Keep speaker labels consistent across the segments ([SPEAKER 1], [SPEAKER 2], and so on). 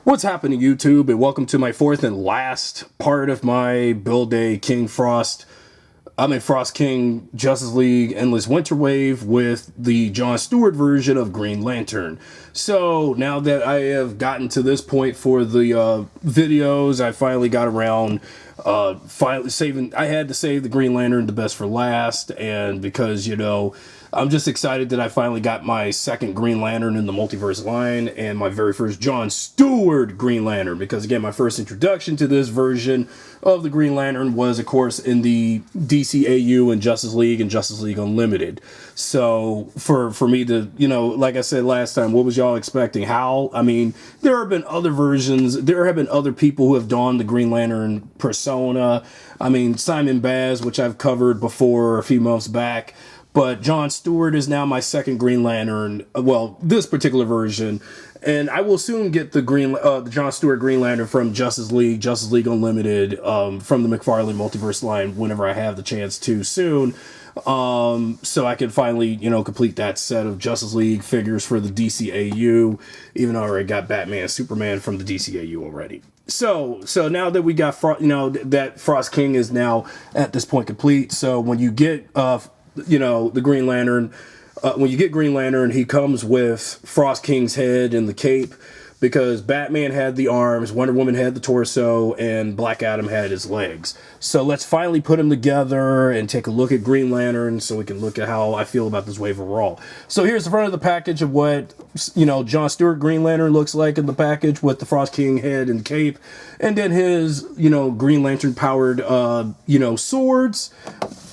[SPEAKER 1] What's happening, YouTube, and welcome to my fourth and last part of my build day Frost King Justice League Endless Winter Wave with the John Stewart version of Green Lantern. So now that I have gotten to this point for the videos, I finally got around finally saving. I had to save the Green Lantern the best for last, and because, you know, I'm just excited that I finally got my second Green Lantern in the Multiverse line and my very first John Stewart Green Lantern, because again, my first introduction to this version of the Green Lantern was, of course, in the DCAU and Justice League Unlimited. So for me to, you know, like I said last time, what was y'all expecting? How? I mean, there have been other versions. There have been other people who have donned the Green Lantern persona. I mean, Simon Baz, which I've covered before a few months back. But John Stewart is now my second Green Lantern. Well, this particular version, and I will soon get the John Stewart Green Lantern from Justice League Unlimited, from the McFarlane Multiverse line whenever I have the chance to soon. So I can finally, you know, complete that set of Justice League figures for the DCAU, even though I already got Batman and Superman from the DCAU already. So now that we got, that Frost King is now at this point complete. So when you get, the Green Lantern, when you get Green Lantern, he comes with Frost King's head and the cape, because Batman had the arms, Wonder Woman had the torso, and Black Adam had his legs. So let's finally put them together and take a look at Green Lantern so we can look at how I feel about this wave overall. So here's the front of the package of what, John Stewart Green Lantern looks like in the package with the Frost King head and cape. And then his, Green Lantern powered, swords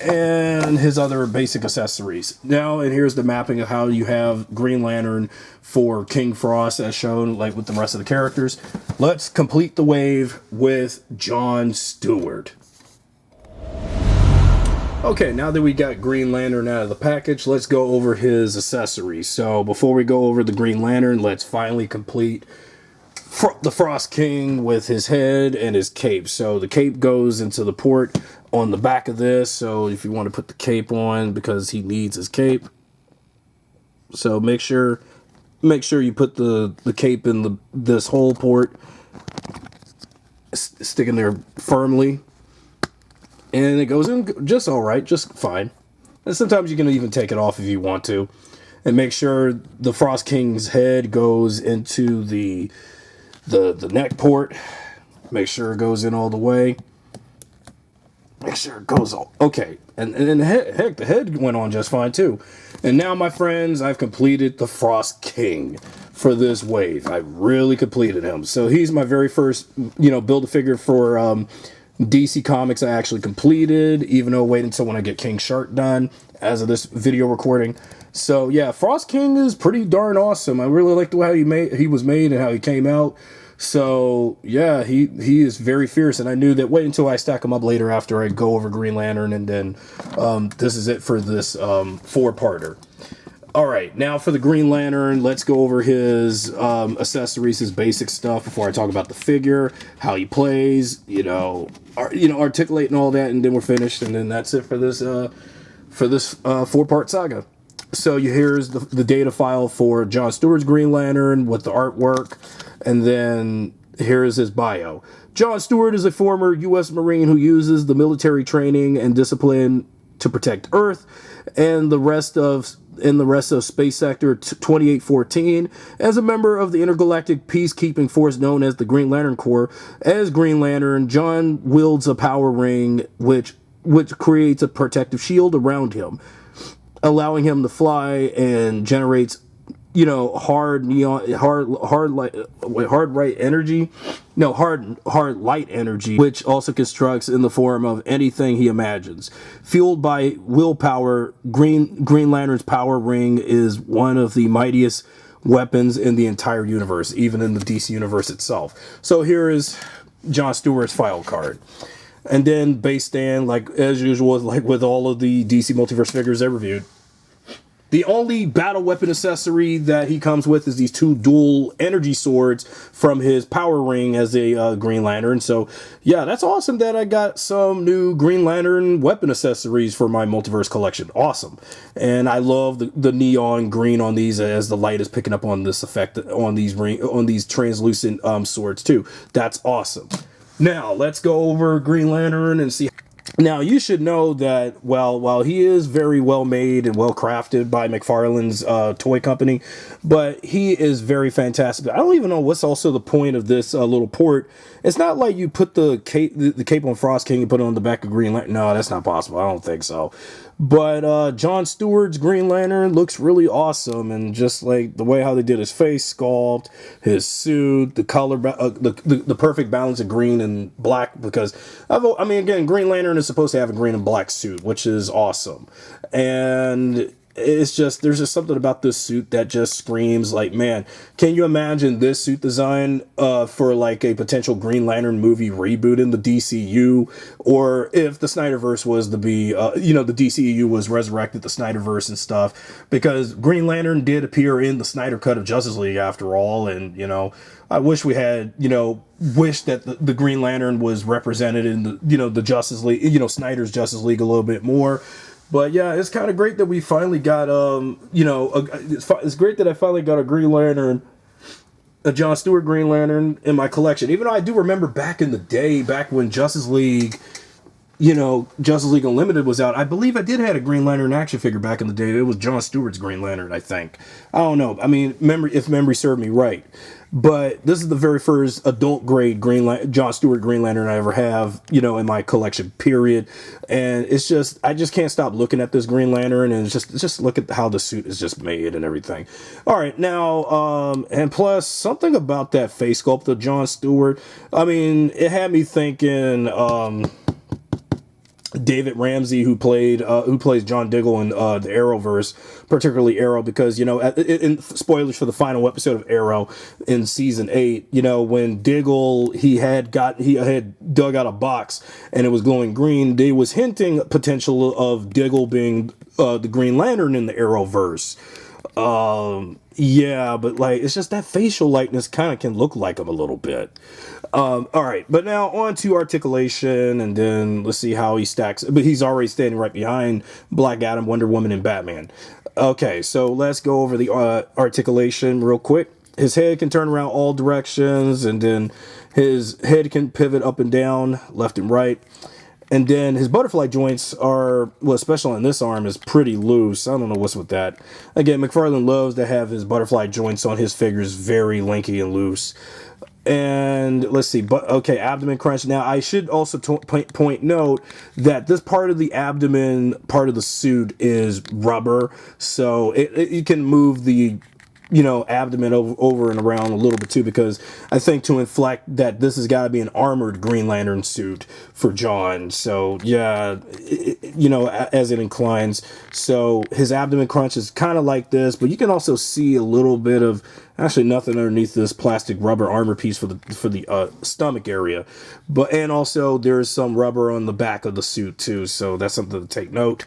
[SPEAKER 1] and his other basic accessories. Now, and here's the mapping of how you have Green Lantern for King Frost as shown, like with the rest of the characters. Let's complete the wave with John Stewart. Okay, now that we got Green Lantern out of the package, let's go over his accessories. So before we go over the Green Lantern, let's finally complete the Frost King with his head and his cape. So the cape goes into the port on the back of this. So if you want to put the cape on, because he needs his cape. So make sure you put the cape in this whole port, stick in there firmly, and it goes in just all right, just fine. And sometimes you can even take it off if you want to. And make sure the Frost King's head goes into the neck port. Make sure it goes in all the way. Make sure it goes all okay. And heck, the head went on just fine too. And now, my friends, I've completed the Frost King for this wave. I really completed him. So he's my very first, Build-A-Figure for DC Comics I actually completed, even though wait until when I get King Shark done as of this video recording. So yeah, Frost King is pretty darn awesome. I really like the way he was made and how he came out. So yeah, he is very fierce, and I knew that wait until I stack him up later after I go over Green Lantern, and then this is it for this four-parter. All right, now for the Green Lantern, let's go over his accessories, his basic stuff before I talk about the figure, how he plays, articulate and all that, and then we're finished, and then that's it for this four-part saga. So here's the data file for John Stewart's Green Lantern with the artwork, and then here's his bio. John Stewart is a former U.S. Marine who uses the military training and discipline to protect Earth and the rest of Space Sector 2814 as a member of the intergalactic peacekeeping force known as the Green Lantern Corps. As Green Lantern, John wields a power ring which creates a protective shield around him, allowing him to fly, and generates hard light energy, which also constructs in the form of anything he imagines. Fueled by willpower, Green Lantern's power ring is one of the mightiest weapons in the entire universe, even in the DC universe itself. So here is John Stewart's file card. And then base stand, like as usual, like with all of the DC Multiverse figures I reviewed. The only battle weapon accessory that he comes with is these 2 dual energy swords from his power ring as a Green Lantern. So yeah, that's awesome that I got some new Green Lantern weapon accessories for my Multiverse collection. Awesome. And I love the neon green on these as the light is picking up on this effect on these translucent swords too. That's awesome. Now let's go over Green Lantern and see. Now, you should know that, well, while he is very well made and well crafted by McFarlane's toy company, but he is very fantastic. I don't even know what's also the point of this little port. It's not like you put the cape on Frost King and put it on the back of Green Lantern. No, that's not possible. I don't think so. But John Stewart's Green Lantern looks really awesome, and just like the way how they did his face sculpt, his suit, the color, the perfect balance of green and black. Because I mean, again, Green Lantern is supposed to have a green and black suit, which is awesome, and it's just, there's just something about this suit that just screams like, man, can you imagine this suit design for like a potential Green Lantern movie reboot in the DCU, or if the Snyderverse was to be, the DCU was resurrected, the Snyderverse and stuff, because Green Lantern did appear in the Snyder cut of Justice League after all, and I wish we had, wish that the Green Lantern was represented in the, the Justice League, Snyder's Justice League a little bit more. But yeah, it's kind of great that we finally got, it's great that I finally got a Green Lantern, a John Stewart Green Lantern in my collection. Even though I do remember back in the day, back when Justice League Unlimited was out, I believe I did have a Green Lantern action figure back in the day. It was John Stewart's Green Lantern, I think. I don't know. I mean, if memory served me right. But this is the very first adult grade John Stewart Green Lantern I ever have, in my collection, period. And it's just, I just can't stop looking at this Green Lantern, and just look at how the suit is just made and everything. All right, now, and plus something about that face sculpt of John Stewart. I mean, it had me thinking, David Ramsey, who plays John Diggle in the Arrowverse, particularly Arrow, because in spoilers for the final episode of Arrow in season 8, when Diggle he had dug out a box and it was glowing green, they was hinting potential of Diggle being the Green Lantern in the Arrowverse. Yeah, but like, it's just that facial likeness kind of can look like him a little bit. All right, but now on to articulation, and then let's see how he stacks. But he's already standing right behind Black Adam, Wonder Woman, and Batman. Okay, so let's go over the articulation real quick. His head can turn around all directions, and then his head can pivot up and down, left and right. And then his butterfly joints are, well, especially on this arm, is pretty loose. I don't know what's with that. Again, McFarlane loves to have his butterfly joints on his figures very lanky and loose. And let's see, okay, abdomen crunch. Now, I should also point note that this part of the abdomen, part of the suit is rubber. So you can move the abdomen over and around a little bit too, because I think to inflect that this has got to be an armored Green Lantern suit for John. So yeah, as it inclines. So his abdomen crunch is kind of like this, but you can also see a little bit of actually nothing underneath this plastic rubber armor piece for the stomach area. And also there's some rubber on the back of the suit too. So that's something to take note.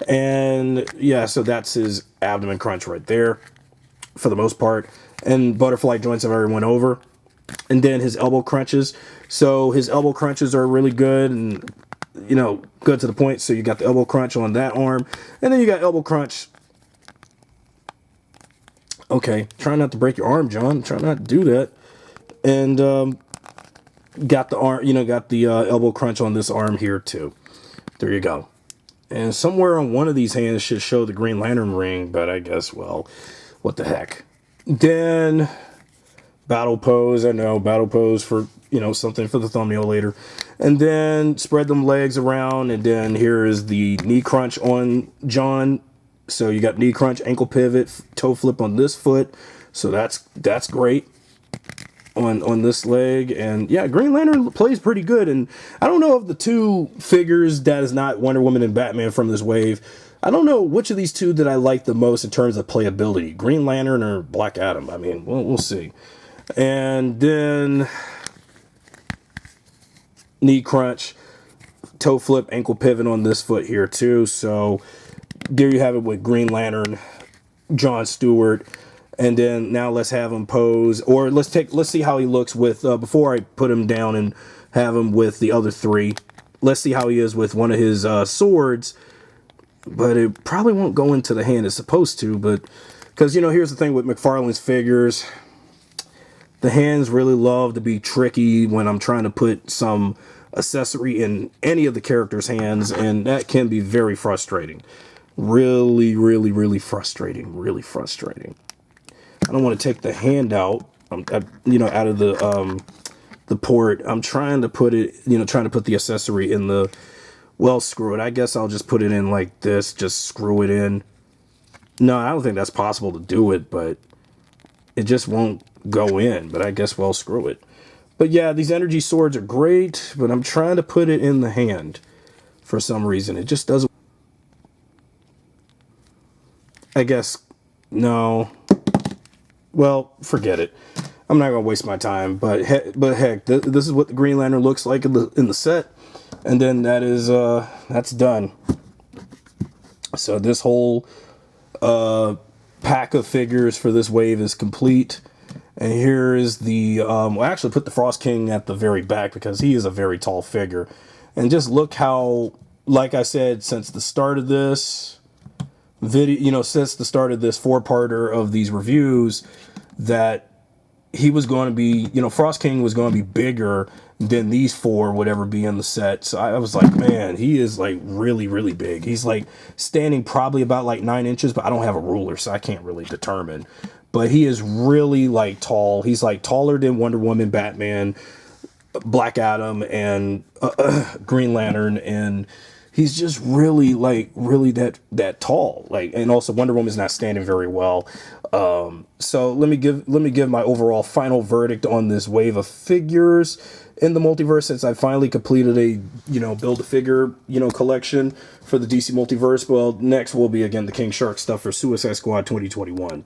[SPEAKER 1] And yeah, so that's his abdomen crunch right there, for the most part. And butterfly joints I've already went over. And then his elbow crunches. So his elbow crunches are really good and, good to the point. So you got the elbow crunch on that arm. And then you got elbow crunch. Okay, try not to break your arm, John. Try not to do that. And got the arm, got the elbow crunch on this arm here too. There you go. And somewhere on one of these hands should show the Green Lantern ring, but I guess, well, what the heck. Then battle pose. I know, battle pose for, something for the thumbnail later. And then spread them legs around. And then here is the knee crunch on John. So you got knee crunch, ankle pivot, toe flip on this foot. So that's great on this leg. And yeah, Green Lantern plays pretty good. And I don't know of the two figures that is not Wonder Woman and Batman from this wave, I don't know which of these two that I like the most in terms of playability, Green Lantern or Black Adam. I mean, we'll see. And then knee crunch, toe flip, ankle pivot on this foot here too. So there you have it with Green Lantern John Stewart. And then now let's have him pose, or let's see how he looks with, before I put him down and have him with the other three. Let's see how he is with one of his swords. But it probably won't go into the hand it's supposed to, but, because, you know, here's the thing with McFarlane's figures. The hands really love to be tricky when I'm trying to put some accessory in any of the characters' hands, and that can be very frustrating. Really, really, really frustrating. Really frustrating. I don't want to take the hand out, you know, out of the port. I'm trying to put it, you know, trying to put the accessory in the, well, screw it. I guess I'll just put it in like this, just screw it in. No, I don't think that's possible to do it, but it just won't go in. But I guess, well, screw it. But yeah, these energy swords are great, but I'm trying to put it in the hand for some reason. It just doesn't. I guess, no. Well, forget it. I'm not gonna waste my time. But heck, this is what the Green Lantern looks like in the set, and then that is that's done. So this whole pack of figures for this wave is complete. And here is the well, I actually put the Frost King at the very back because he is a very tall figure. And just look how, like I said, since the start of this video, you know, since the start of this 4-parter of these reviews, that he was going to be, you know, Frost King was going to be bigger than these 4 would ever be in the set. So I was like, man, he is like really, really big. He's like standing probably about like 9 inches, but I don't have a ruler, so I can't really determine. But he is really like tall. He's like taller than Wonder Woman, Batman, Black Adam, and Green Lantern, and he's just really like that tall. Like, and also Wonder Woman's not standing very well. So let me give my overall final verdict on this wave of figures in the multiverse, since I finally completed a, you know, build a figure, you know, collection for the DC multiverse. Well, next will be again the King Shark stuff for Suicide Squad 2021.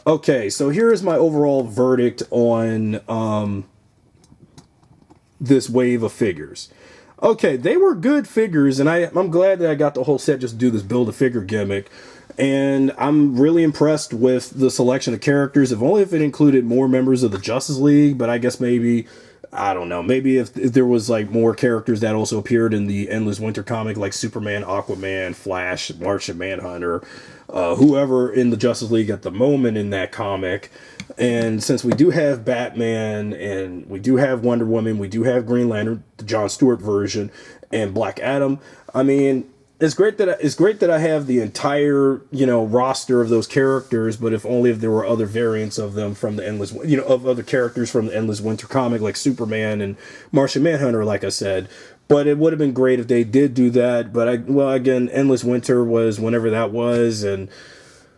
[SPEAKER 1] Okay, so here is my overall verdict on this wave of figures. Okay, they were good figures, and I'm glad that I got the whole set just to do this build-a-figure gimmick. And I'm really impressed with the selection of characters, if only if it included more members of the Justice League, but I guess maybe, I don't know, maybe if there was like more characters that also appeared in the Endless Winter comic, like Superman, Aquaman, Flash, Martian Manhunter, whoever in the Justice League at the moment in that comic. And since we do have Batman, and we do have Wonder Woman, we do have Green Lantern, the John Stewart version, and Black Adam, I mean, it's great that I have the entire, you know, roster of those characters, but if only if there were other variants of them from the Endless, you know, of other characters from the Endless Winter comic, like Superman and Martian Manhunter, like I said. But it would have been great if they did do that. But well, again, Endless Winter was whenever that was, and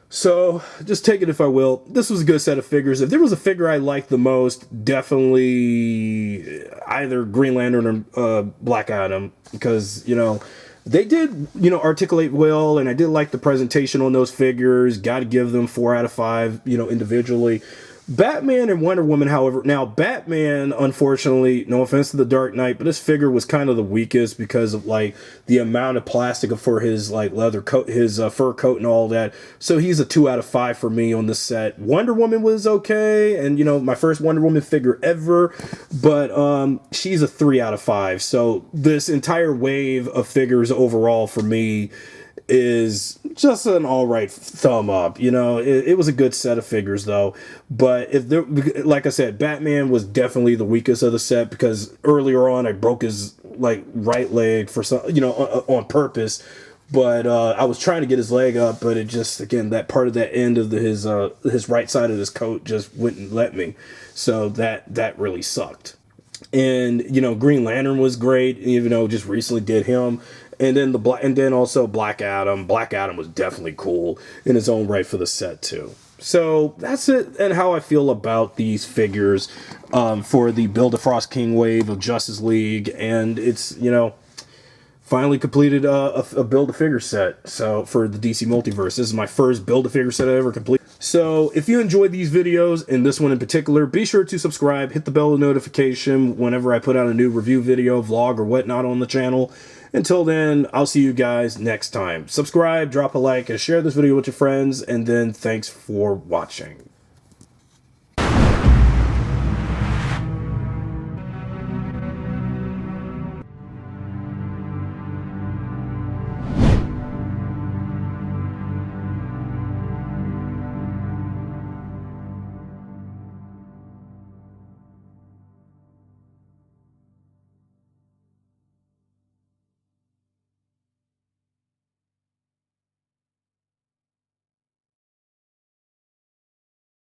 [SPEAKER 1] so just take it if I will. This was a good set of figures. If there was a figure I liked the most, definitely either Green Lantern or Black Adam, because, you know, they did, you know, articulate well, and I did like the presentation on those figures. Got to give them 4 out of 5, you know, individually. Batman and Wonder Woman, however, now Batman, unfortunately, no offense to the Dark Knight, but this figure was kind of the weakest because of like the amount of plastic for his like leather coat, his fur coat and all that. So he's a 2 out of 5 for me on this set. Wonder Woman was okay, and you know, my first Wonder Woman figure ever, but she's a 3 out of 5. So this entire wave of figures overall for me is just an all right thumb up. You know, it was a good set of figures though. But if there, like I said, Batman was definitely the weakest of the set because earlier on I broke his like right leg for some, you know, on purpose. But I was trying to get his leg up, but it just, again, that part of that end of his right side of his coat just wouldn't let me. So that really sucked. And, you know, Green Lantern was great, even though just recently did him. And then also Black Adam. Black Adam was definitely cool in his own right for the set too. So that's it, and how I feel about these figures for the Build-A-Frost King wave of Justice League. And it's, you know, finally completed a Build-A-Figure set. So for the DC Multiverse, this is my first Build-A-Figure set I ever completed. So if you enjoyed these videos, and this one in particular, be sure to subscribe, hit the bell notification whenever I put out a new review video, vlog, or whatnot on the channel. Until then, I'll see you guys next time. Subscribe, drop a like, and share this video with your friends, and then thanks for watching.